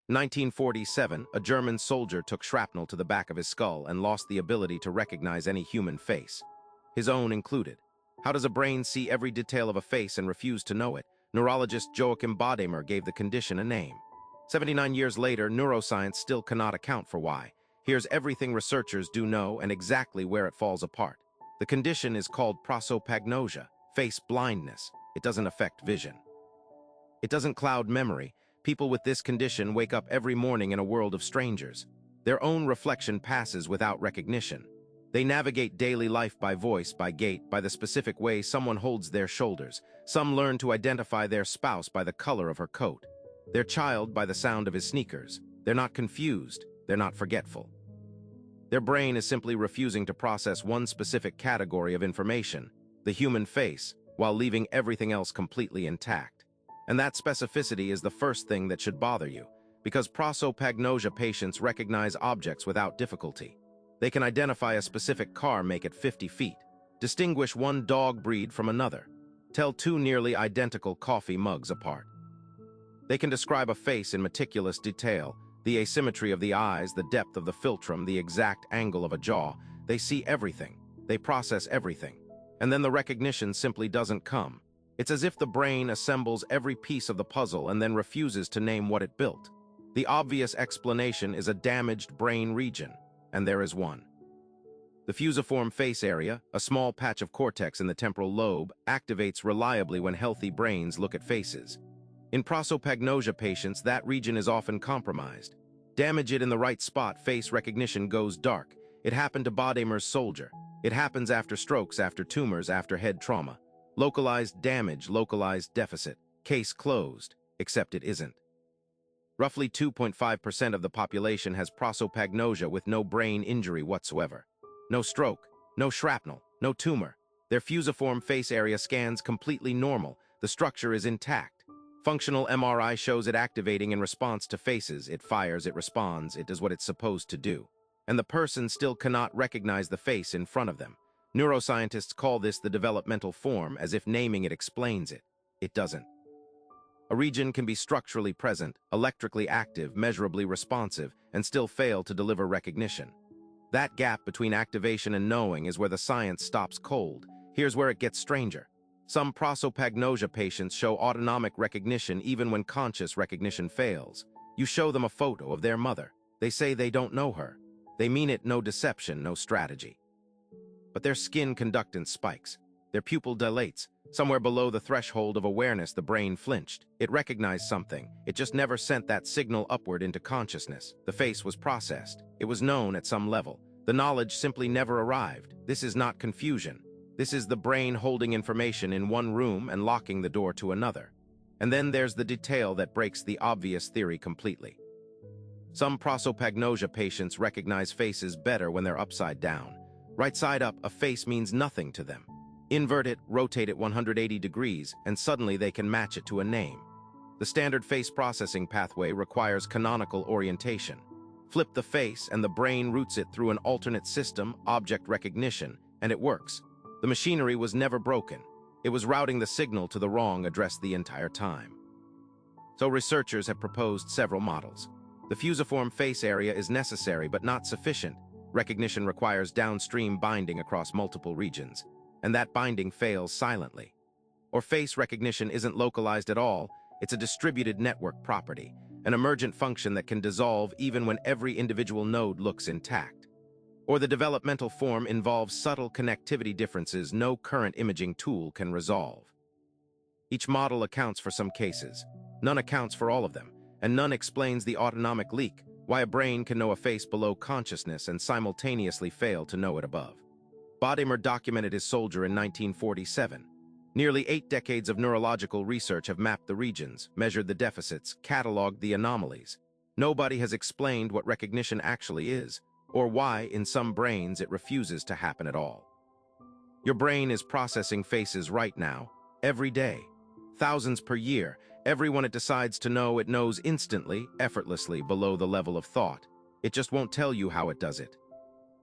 1947, a German soldier took shrapnel to the back of his skull and lost the ability to recognize any human face, his own included. How does a brain see every detail of a face and refuse to know it? Neurologist Joachim Bodamer gave the condition a name. 79 years later, neuroscience still cannot account for why. Here's everything researchers do know and exactly where it falls apart. The condition is called prosopagnosia, face blindness. It doesn't affect vision. It doesn't cloud memory. People with this condition wake up every morning in a world of strangers. Their own reflection passes without recognition. They navigate daily life by voice, by gait, by the specific way someone holds their shoulders. Some learn to identify their spouse by the color of her coat, their child by the sound of his sneakers. They're not confused. They're not forgetful. Their brain is simply refusing to process one specific category of information, the human face, while leaving everything else completely intact. And that specificity is the first thing that should bother you, because prosopagnosia patients recognize objects without difficulty. They can identify a specific car make at 50 feet, distinguish one dog breed from another, tell two nearly identical coffee mugs apart. They can describe a face in meticulous detail, the asymmetry of the eyes, the depth of the philtrum, the exact angle of a jaw. They see everything. They process everything. And then the recognition simply doesn't come. It's as if the brain assembles every piece of the puzzle and then refuses to name what it built. The obvious explanation is a damaged brain region, and there is one. The fusiform face area, a small patch of cortex in the temporal lobe, activates reliably when healthy brains look at faces. In prosopagnosia patients, that region is often compromised. Damage it in the right spot, face recognition goes dark. It happened to Bodamer's soldier. It happens after strokes, after tumors, after head trauma. Localized damage, localized deficit. Case closed, except it isn't. Roughly 2.5% of the population has prosopagnosia with no brain injury whatsoever. No stroke, no shrapnel, no tumor. Their fusiform face area scans completely normal. The structure is intact. Functional MRI shows it activating in response to faces. It fires, it responds, it does what it's supposed to do. And the person still cannot recognize the face in front of them. Neuroscientists call this the developmental form, as if naming it explains it. It doesn't. A region can be structurally present, electrically active, measurably responsive, and still fail to deliver recognition. That gap between activation and knowing is where the science stops cold. Here's where it gets stranger. Some prosopagnosia patients show autonomic recognition even when conscious recognition fails. You show them a photo of their mother. They say they don't know her. They mean it, no deception, no strategy. But their skin conductance spikes. Their pupil dilates. Somewhere below the threshold of awareness, the brain flinched. It recognized something. It just never sent that signal upward into consciousness. The face was processed. It was known at some level. The knowledge simply never arrived. This is not confusion. This is the brain holding information in one room and locking the door to another. And then there's the detail that breaks the obvious theory completely. Some prosopagnosia patients recognize faces better when they're upside down. Right side up, a face means nothing to them. Invert it, rotate it 180 degrees, and suddenly they can match it to a name. The standard face processing pathway requires canonical orientation. Flip the face and the brain routes it through an alternate system, object recognition, and it works. The machinery was never broken. It was routing the signal to the wrong address the entire time. So researchers have proposed several models. The fusiform face area is necessary but not sufficient. Recognition requires downstream binding across multiple regions, and that binding fails silently. Or face recognition isn't localized at all. It's a distributed network property, an emergent function that can dissolve even when every individual node looks intact. Or the developmental form involves subtle connectivity differences no current imaging tool can resolve. Each model accounts for some cases. None accounts for all of them, and none explains the autonomic leak, why a brain can know a face below consciousness and simultaneously fail to know it above. Bodamer documented his soldier in 1947. Nearly 8 decades of neurological research have mapped the regions, measured the deficits, cataloged the anomalies. Nobody has explained what recognition actually is, or why in some brains it refuses to happen at all. Your brain is processing faces right now, every day. Thousands per year. Everyone it decides to know, it knows instantly, effortlessly, below the level of thought. It just won't tell you how it does it.